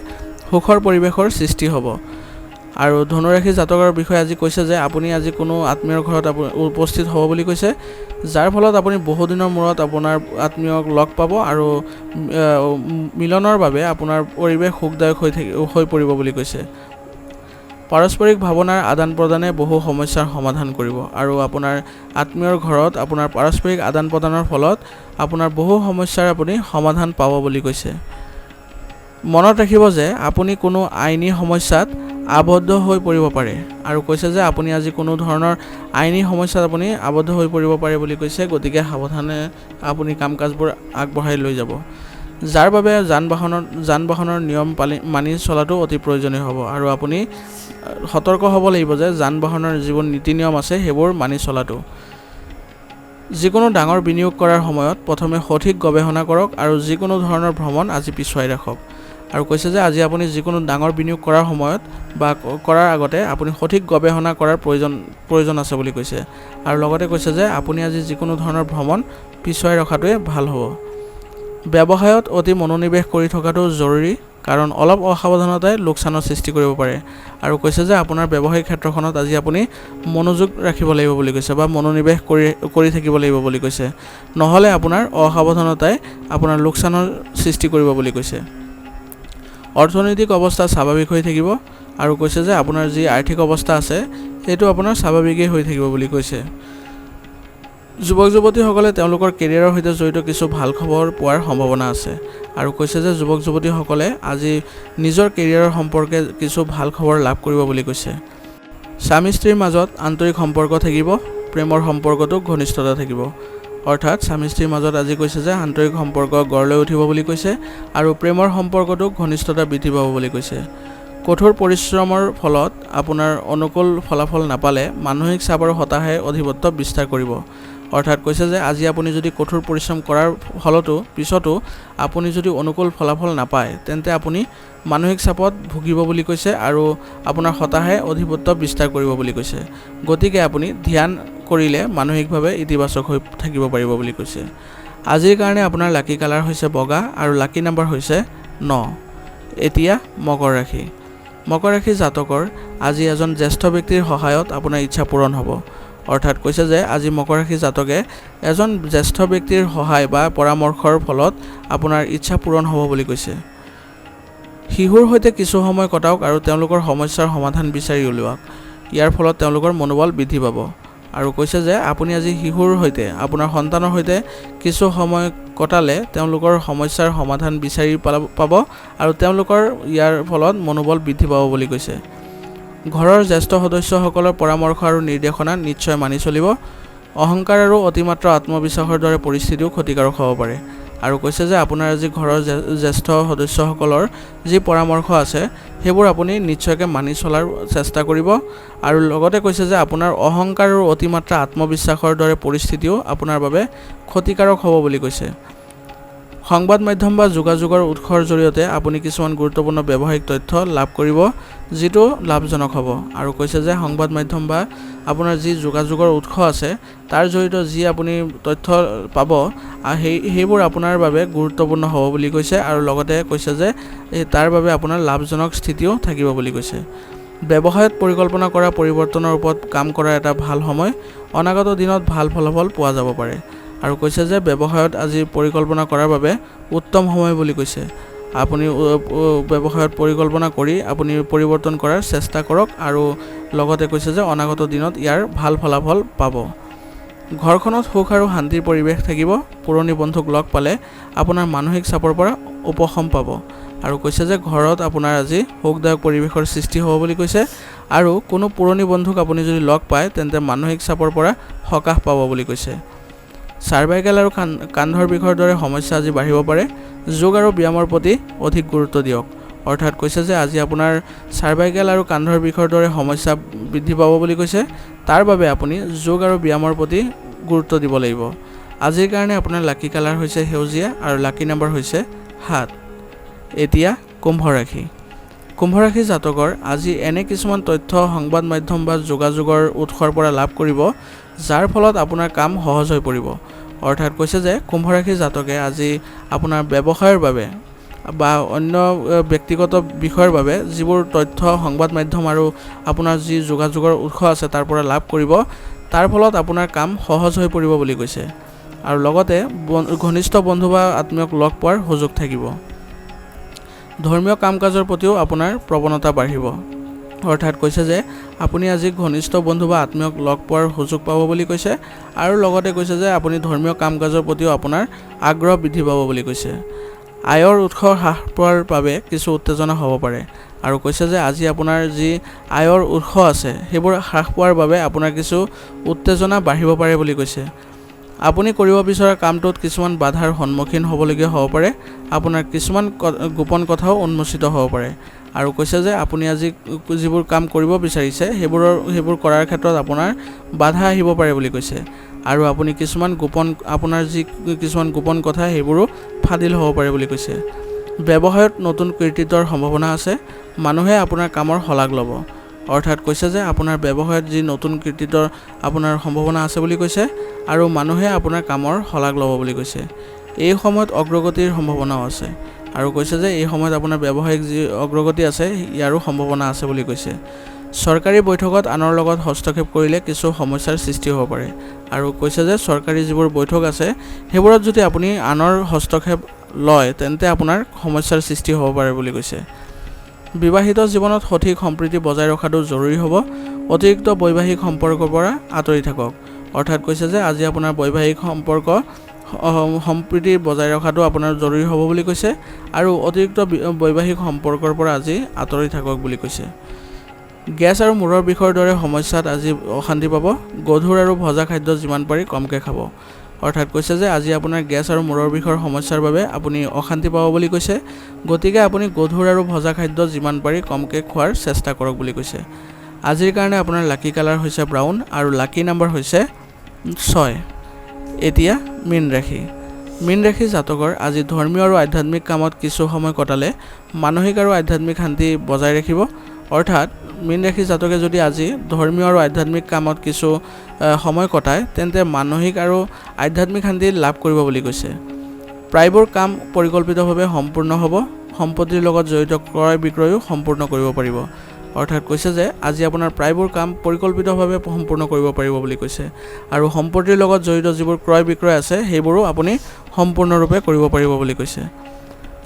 সুখৰ পৰিৱেশৰ সৃষ্টি হ'ব। আৰু ধনুৰাশি জাতকৰ বিষয়ে আজি কৈছে যে আপুনি আজি কোনো আত্মীয়ৰ ঘৰত উপস্থিত হ'ব বুলি কৈছে, যাৰ ফলত আপুনি বহুদিনৰ মূৰত আপোনাৰ আত্মীয়ক লগ পাব আৰু মিলনৰ বাবে আপোনাৰ পৰিৱেশ সুখদায়ক হৈ পৰিব বুলি কৈছে। পাৰস্পৰিক ভাৱনাৰ আদান প্ৰদানে বহু সমস্যাৰ সমাধান কৰিব। আৰু আপোনাৰ আত্মীয়ৰ ঘৰত আপোনাৰ পাৰস্পৰিক আদান প্ৰদানৰ ফলত আপোনাৰ বহু সমস্যাৰ আপুনি সমাধান পাব বুলি কৈছে। মনত ৰাখিব যে আপুনি কোনো আইনী সমস্যাত আবদ্ধ হৈ পৰিব পাৰে। আৰু কৈছে যে আপুনি আজি কোনো ধৰণৰ আইনী সমস্যাত আপুনি আবদ্ধ হৈ পৰিব পাৰে বুলি কৈছে। গতিকে সাৱধানে আপুনি কাম কাজবোৰ আগবঢ়াই লৈ যাব, যাৰ বাবে যান বাহনৰ নিয়ম মানি চলাটো অতি প্ৰয়োজনীয় হ'ব। আৰু আপুনি সতৰ্ক হ'ব লাগিব যে যান বাহনৰ যিবোৰ নীতি নিয়ম আছে সেইবোৰ মানি চলাটো। যিকোনো ডাঙৰ বিনিয়োগ কৰাৰ সময়ত প্ৰথমে সঠিক গৱেষণা কৰক আৰু যিকোনো ধৰণৰ ভ্ৰমণ আজি পিছুৱাই ৰাখক। আৰু কৈছে যে আজি আপুনি যিকোনো ডাঙৰ বিনিয়োগ কৰাৰ সময়ত বা কৰাৰ আগতে আপুনি সঠিক গৱেষণা কৰাৰ প্ৰয়োজন আছে বুলি কৈছে। আৰু লগতে কৈছে যে আপুনি আজি যিকোনো ধৰণৰ ভ্ৰমণ পিছুৱাই ৰখাটোৱে ভাল হ'ব। ব্যৱসায়ত অতি মনোনিৱেশ কৰি থকাটো জৰুৰী, কাৰণ অলপ অসাৱধানতাই লোকচানৰ সৃষ্টি কৰিব পাৰে আৰু কৈছে যে আপোনাৰ ব্যৱসায়িক ক্ষেত্ৰখনত আজি আপুনি মনোযোগ ৰাখিব লাগিব বুলি কৈছে বা মনোনিৱেশ কৰি থাকিব লাগিব বুলি কৈছে নহলে আপোনাৰ অসাৱধানতাই আপোনাৰ লোকচানৰ সৃষ্টি কৰিব বুলি কৈছে অৰ্থনৈতিক অৱস্থা স্বাভাৱিক হৈ থাকিব আৰু কৈছে যে আপোনাৰ যি আৰ্থিক অৱস্থা আছে সেইটো আপোনাৰ স্বাভাৱিকেই হৈ থাকিব বুলি কৈছে যুৱক যুৱতীসকলে তেওঁলোকৰ কেৰিয়াৰৰ সৈতে জড়িত কিছু ভাল খবৰ পোৱাৰ সম্ভাৱনা আছে আৰু কৈছে যে যুৱক যুৱতীসকলে আজি নিজৰ কেৰিয়াৰৰ সম্পৰ্কে কিছু ভাল খবৰ লাভ কৰিব বুলি কৈছে স্বামী স্ত্ৰীৰ মাজত আন্তৰিক সম্পৰ্ক থাকিব প্ৰেমৰ সম্পৰ্কটো ঘনিষ্ঠতা থাকিব অৰ্থাৎ স্বামী স্ত্ৰীৰ মাজত আজি কৈছে যে আন্তৰিক সম্পৰ্ক গঢ় লৈ উঠিব বুলি কৈছে আৰু প্ৰেমৰ সম্পৰ্কটো ঘনিষ্ঠতা বৃদ্ধি পাব বুলি কৈছে কঠোৰ পৰিশ্ৰমৰ ফলত আপোনাৰ অনুকূল ফলাফল নাপালে মানসিক চাপ আৰু হতাশাই অধিপত্য বিস্তাৰ কৰিব অৰ্থাৎ কৈছে যে আজি আপুনি যদি কঠোৰ পৰিশ্ৰম কৰাৰ ফলতো পিছতো আপুনি যদি অনুকূল ফলাফল নাপায় তেন্তে আপুনি মানসিক চাপত ভুগিব বুলি কৈছে আৰু আপোনাৰ হতাশাই অধিপত্য বিস্তাৰ কৰিব বুলি কৈছে গতিকে আপুনি ধ্যান কৰিলে মানসিকভাৱে ইতিবাচক হৈ থাকিব পাৰিব বুলি কৈছে আজিৰ কাৰণে আপোনাৰ লাকি কালাৰ হৈছে বগা আৰু লাকি নাম্বাৰ হৈছে 9 এতিয়া মকৰ ৰাশি জাতকৰ আজি এজন জ্যেষ্ঠ ব্যক্তিৰ সহায়ত আপোনাৰ ইচ্ছা পূৰণ হ'ব অৰ্থাৎ কৈছে যে আজি মকৰ ৰাশি জাতকে এজন জ্যেষ্ঠ ব্যক্তিৰ সহায় বা পৰামৰ্শৰ ফলত আপোনাৰ ইচ্ছা পূৰণ হ'ব বুলি কৈছে শিশুৰ সৈতে কিছু সময় কটাওক আৰু তেওঁলোকৰ সমস্যাৰ সমাধান বিচাৰি উলিয়াওক ইয়াৰ ফলত তেওঁলোকৰ মনোবল বৃদ্ধি পাব আৰু কৈছে যে আপুনি আজি শিশুৰ সৈতে আপোনাৰ সন্তানৰ সৈতে কিছু সময় কটালে তেওঁলোকৰ সমস্যাৰ সমাধান বিচাৰি পাব আৰু তেওঁলোকৰ ইয়াৰ ফলত মনোবল বৃদ্ধি পাব বুলি কৈছে ঘৰৰ জ্যেষ্ঠ সদস্যসকলৰ পৰামৰ্শ আৰু নিৰ্দেশনা নিশ্চয় মানি চলিব অহংকাৰ আৰু অতিমাত্ৰা আত্মবিশ্বাসৰ দৰে পৰিস্থিতিও ক্ষতিকাৰক হ'ব পাৰে আৰু কৈছে যে আপোনাৰ আজি ঘৰৰ জ্যেষ্ঠ সদস্যসকলৰ যি পৰামৰ্শ আছে সেইবোৰ আপুনি নিশ্চয়কৈ মানি চলাৰ চেষ্টা কৰিব আৰু লগতে কৈছে যে আপোনাৰ অহংকাৰ আৰু অতিমাত্ৰা আত্মবিশ্বাসৰ দৰে পৰিস্থিতিও আপোনাৰ বাবে ক্ষতিকাৰক হ'ব বুলি কৈছে সংবাদ মাধ্যম বা যোগাযোগৰ উৎসৰ জৰিয়তে আপুনি কিছুমান গুৰুত্বপূৰ্ণ ব্যৱসায়িক তথ্য লাভ কৰিব যিটো লাভজনক হ'ব আৰু কৈছে যে সংবাদ মাধ্যম বা আপোনাৰ যি যোগাযোগৰ উৎস আছে তাৰ জৰিয়তে যি আপুনি তথ্য পাব সেইবোৰ আপোনাৰ বাবে গুৰুত্বপূৰ্ণ হ'ব বুলি কৈছে আৰু লগতে কৈছে যে তাৰ বাবে আপোনাৰ লাভজনক স্থিতিও থাকিব বুলি কৈছে ব্যৱসায়ত পৰিকল্পনা কৰা পৰিৱৰ্তনৰ ওপৰত কাম কৰা এটা ভাল সময় অনাগত দিনত ভাল ফলাফল পোৱা যাব পাৰে আৰু কৈছে যে ব্যৱসায়ত আজি পৰিকল্পনা কৰাৰ বাবে উত্তম সময় বুলি কৈছে আপুনি ব্যৱসায়ত পৰিকল্পনা কৰি আপুনি পৰিৱৰ্তন কৰাৰ চেষ্টা কৰক আৰু লগতে কৈছে যে অনাগত দিনত ইয়াৰ ভাল ফলাফল পাব ঘৰখনত সুখ আৰু শান্তিৰ পৰিৱেশ থাকিব পুৰণি বন্ধুক লগ পালে আপোনাৰ মানসিক চাপৰ পৰা উপশম পাব আৰু কৈছে যে ঘৰত আপোনাৰ আজি সুখদায়ক পৰিৱেশৰ সৃষ্টি হ'ব বুলি কৈছে আৰু কোনো পুৰণি বন্ধুক আপুনি যদি লগ পায় তেন্তে মানসিক চাপৰ পৰা সকাহ পাব বুলি কৈছে চাৰ্ভাইকেল আৰু কান্ধৰ বিষৰ দৰে সমস্যা আজি বাঢ়িব পাৰে যোগ আৰু ব্যায়ামৰ প্ৰতি অধিক গুৰুত্ব দিয়ক অৰ্থাৎ কৈছে যে আজি আপোনাৰ চাৰ্ভাইকেল আৰু কান্ধৰ বিষৰ দৰে সমস্যা বৃদ্ধি পাব বুলি কৈছে তাৰ বাবে আপুনি যোগ আৰু ব্যায়ামৰ প্ৰতি গুৰুত্ব দিব লাগিব আজিৰ কাৰণে আপোনাৰ লাকি কালাৰ হৈছে সেউজীয়া আৰু লাকি নাম্বাৰ হৈছে 7 এতিয়া কুম্ভ ৰাশি জাতকৰ আজি এনে কিছুমান তথ্য সংবাদ মাধ্যম বা যোগাযোগৰ উৎসৰ পৰা লাভ কৰিব যাৰ ফলত আপোনাৰ কাম সহজ হৈ পৰিব অৰ্থাৎ কৈছে যে কুম্ভ ৰাশি জাতকে আজি আপোনাৰ ব্যৱসায়ৰ বাবে বা অন্য ব্যক্তিগত বিষয়ৰ বাবে যিবোৰ তথ্য সংবাদ মাধ্যম আৰু আপোনাৰ যি যোগাযোগৰ উৎস আছে তাৰ পৰা লাভ কৰিব তাৰ ফলত আপোনাৰ কাম সহজ হৈ পৰিব বুলি কৈছে আৰু লগতে ঘনিষ্ঠ বন্ধু বা আত্মীয়ক লগ পোৱাৰ সুযোগ থাকিব ধৰ্মীয় কাম-কাজৰ প্ৰতিও আপোনাৰ প্ৰৱণতা বাঢ়িব অৰ্থাৎ কৈছে যে আপুনি আজি ঘনিষ্ঠ বন্ধু বা আত্মীয়ক লগ পোৱাৰ সুযোগ পাব বুলি কৈছে আৰু লগতে কৈছে যে আপুনি ধৰ্মীয় কাম-কাজৰ প্ৰতিও আপোনাৰ আগ্ৰহ বৃদ্ধি পাব বুলি কৈছে আয়ৰ উৎস হ্ৰাস পোৱাৰ বাবে কিছু উত্তেজনা হ'ব পাৰে আৰু কৈছে যে আজি আপোনাৰ যি আয়ৰ উৎস আছে সেইবোৰ হ্ৰাস পোৱাৰ বাবে আপোনাৰ কিছু উত্তেজনা বাঢ়িব পাৰে বুলি কৈছে আপুনি কৰিব বিচৰা কামটোত কিছুমান বাধাৰ সন্মুখীন হ'বলগীয়া হ'ব পাৰে আপোনাৰ কিছুমান গোপন কথাও উন্মোচিত হ'ব পাৰে আৰু কৈছে যে আপুনি আজি যিবোৰ কাম কৰিব বিচাৰিছে সেইবোৰ কৰাৰ ক্ষেত্ৰত আপোনাৰ বাধা আহিব পাৰে বুলি কৈছে আৰু আপুনি কিছুমান গোপন কথা সেইবোৰো ফাদিল হ'ব পাৰে বুলি কৈছে ব্যৱসায়ত নতুন কৃতিত্বৰ সম্ভাৱনা আছে মানুহে আপোনাৰ কামৰ শলাগ ল'ব অৰ্থাৎ কৈছে যে আপোনাৰ ব্যৱসায়ত যি নতুন কৃতিত্বৰ আপোনাৰ সম্ভাৱনা আছে বুলি কৈছে আৰু মানুহে আপোনাৰ কামৰ শলাগ ল'ব বুলি কৈছে এই সময়ত অগ্ৰগতিৰ সম্ভাৱনাও আছে আৰু কৈছে যে এই সময়ত আপোনাৰ ব্যৱসায়িক যি অগ্ৰগতি আছে ইয়াৰো সম্ভাৱনা আছে বুলি কৈছে। চৰকাৰী বৈঠকত আনৰ লগত হস্তক্ষেপ কৰিলে কিছু সমস্যাৰ সৃষ্টি হ'ব পাৰে আৰু কৈছে যে চৰকাৰী যিবোৰ বৈঠক আছে সেইবোৰত যদি আপুনি আনৰ হস্তক্ষেপ লয় তেন্তে আপোনাৰ সমস্যাৰ সৃষ্টি হ'ব পাৰে বুলি কৈছে। বিবাহিত জীৱনত সঠিক সম্প্ৰীতি বজাই ৰখাটো জৰুৰী হ'ব। অতিৰিক্ত বৈবাহিক সম্পৰ্কৰ পৰা আঁতৰি থাকক। অৰ্থাৎ কৈছে যে আজি আপোনাৰ বৈবাহিক সম্প্ৰীতি বজাই ৰখাটো আপোনাৰ জৰুৰী হ'ব বুলি কৈছে আৰু অতিৰিক্ত বৈবাহিক সম্পৰ্কৰ পৰা আজি আঁতৰি থাকক বুলি কৈছে। গেছ আৰু মূৰৰ বিষৰ দৰে সমস্যাত আজি অশান্তি পাব। গধুৰ আৰু ভজা খাদ্য যিমান পাৰি কমকৈ খাব। অৰ্থাৎ কৈছে যে আজি আপোনাৰ গেছ আৰু মূৰৰ বিষৰ সমস্যাৰ বাবে আপুনি অশান্তি পাব বুলি কৈছে। গতিকে আপুনি গধুৰ আৰু ভজা খাদ্য যিমান পাৰি কমকৈ খোৱাৰ চেষ্টা কৰক বুলি কৈছে। আজিৰ কাৰণে আপোনাৰ লাকি কালাৰ হৈছে ব্ৰাউন আৰু লাকি নাম্বাৰ হৈছে 6। এতিয়া মীন ৰাশি। মীন ৰাশি জাতকৰ আজি ধৰ্মীয় আৰু আধ্যাত্মিক কামত কিছু সময় কটালে মানসিক আৰু আধ্যাত্মিক শান্তি বজাই ৰাখিব। অৰ্থাৎ মীন ৰাশি জাতকে যদি আজি ধৰ্মীয় আৰু আধ্যাত্মিক কামত কিছু সময় কটায় তেন্তে মানসিক আৰু আধ্যাত্মিক শান্তি লাভ কৰিব বুলি কৈছে। প্ৰায়বোৰ কাম পৰিকল্পিতভাৱে সম্পূৰ্ণ হ'ব। সম্পত্তিৰ লগত জড়িত ক্ৰয় বিক্ৰয়ো সম্পূৰ্ণ কৰিব পাৰিব। অৰ্থাৎ কৈছে যে আজি আপোনাৰ প্ৰায়বোৰ কাম পৰিকল্পিতভাৱে সম্পূৰ্ণ কৰিব পাৰিব বুলি কৈছে আৰু সম্পত্তিৰ লগত জড়িত যিবোৰ ক্ৰয় বিক্ৰয় আছে সেইবোৰো আপুনি সম্পূৰ্ণৰূপে কৰিব পাৰিব বুলি কৈছে।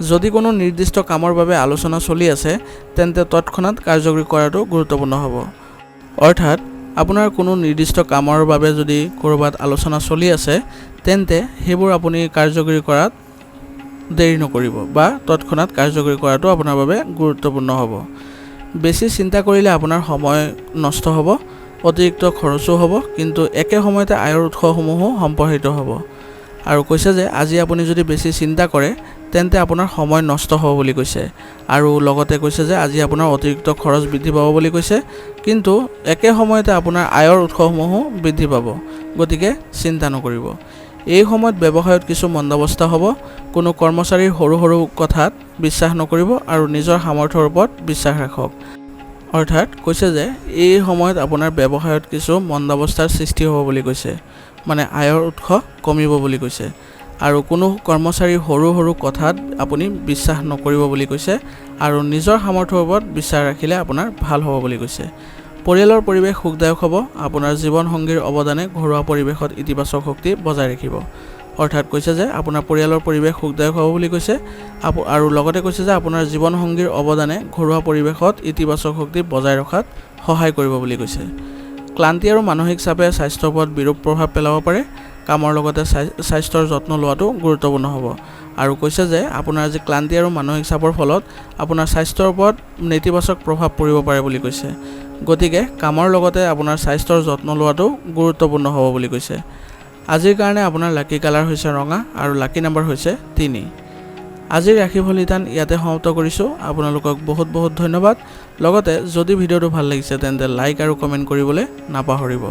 যদি কোনো নিৰ্দিষ্ট কামৰ বাবে আলোচনা চলি আছে তেন্তে তৎক্ষণাৎ কাৰ্যকৰী কৰাটো গুৰুত্বপূৰ্ণ হ'ব। অৰ্থাৎ আপোনাৰ কোনো নিৰ্দিষ্ট কামৰ বাবে যদি ক'ৰবাত আলোচনা চলি আছে তেন্তে সেইবোৰ আপুনি কাৰ্যকৰী কৰাত দেৰি নকৰিব বা তৎক্ষণাৎ কাৰ্যকৰী কৰাটো আপোনাৰ বাবে গুৰুত্বপূৰ্ণ হ'ব। বেছি চিন্তা কৰিলে আপোনাৰ সময় নষ্ট হ'ব, অতিৰিক্ত খৰচো হ'ব, কিন্তু একে সময়তে আয়ৰ উৎসসমূহো সম্প্ৰসাৰিত হ'ব। আৰু কৈছে যে আজি আপুনি যদি বেছি চিন্তা কৰে তেন্তে আপোনাৰ সময় নষ্ট হ'ব বুলি কৈছে আৰু লগতে কৈছে যে আজি আপোনাৰ অতিৰিক্ত খৰচ বৃদ্ধি পাব বুলি কৈছে, কিন্তু একে সময়তে আপোনাৰ আয়ৰ উৎসসমূহো বৃদ্ধি পাব। গতিকে চিন্তা নকৰিব। এই সময়ত ব্যৱসায়ত কিছু মন্দাৱস্থা হ'ব। কোনো কৰ্মচাৰীৰ সৰু সৰু কথাত বিশ্বাস নকৰিব আৰু নিজৰ সামৰ্থ্যৰ ওপৰত বিশ্বাস ৰাখক। অৰ্থাৎ কৈছে যে এই সময়ত আপোনাৰ ব্যৱসায়ত কিছু মন্দাৱস্থাৰ সৃষ্টি হ'ব বুলি কৈছে, মানে আয়ৰ উৎস কমিব বুলি কৈছে আৰু কোনো কৰ্মচাৰীৰ সৰু সৰু কথাত আপুনি বিশ্বাস নকৰিব বুলি কৈছে আৰু নিজৰ সামৰ্থ্যৰ ওপৰত বিশ্বাস ৰাখিলে আপোনাৰ ভাল হ'ব বুলি কৈছে। পৰিয়ালৰ পৰিৱেশ সুখদায়ক হ'ব। আপোনাৰ জীৱনসংগীৰ অৱদানে ঘৰুৱা পৰিৱেশত ইতিবাচক শক্তি বজাই ৰাখিব। অৰ্থাৎ কৈছে যে আপোনাৰ পৰিয়ালৰ পৰিৱেশ সুখদায়ক হ'ব বুলি কৈছে আৰু লগতে কৈছে যে আপোনাৰ জীৱনসংগীৰ অৱদানে ঘৰুৱা পৰিৱেশত ইতিবাচক শক্তি বজাই ৰখাত সহায় কৰিব বুলি কৈছে। ক্লান্তি আৰু মানসিক চাপে স্বাস্থ্যৰ ওপৰত বিৰূপ প্ৰভাৱ পেলাব পাৰে। কামৰ লগতে স্বাস্থ্যৰ যত্ন লোৱাটো গুৰুত্বপূৰ্ণ হ'ব আৰু কৈছে যে আপোনাৰ যি ক্লান্তি আৰু মানসিক চাপৰ ফলত আপোনাৰ স্বাস্থ্যৰ ওপৰত নেতিবাচক প্ৰভাৱ পৰিব পাৰে বুলি কৈছে। গতিকে কামৰ লগতে আপোনাৰ স্বাস্থ্যৰ যত্ন লোৱাটো গুৰুত্বপূৰ্ণ হ'ব বুলি কৈছে। আজিৰ কাৰণে আপোনাৰ লাকি কালাৰ হৈছে ৰঙা আৰু লাকি নাম্বাৰ হৈছে 3। আজিৰ ৰাশিফল নিদান ইয়াতে সমাপ্ত কৰিছোঁ। আপোনালোকক বহুত বহুত ধন্যবাদ। লগতে যদি ভিডিঅ'টো ভাল লাগিছে তেন্তে লাইক আৰু কমেণ্ট কৰিবলৈ নাপাহৰিব।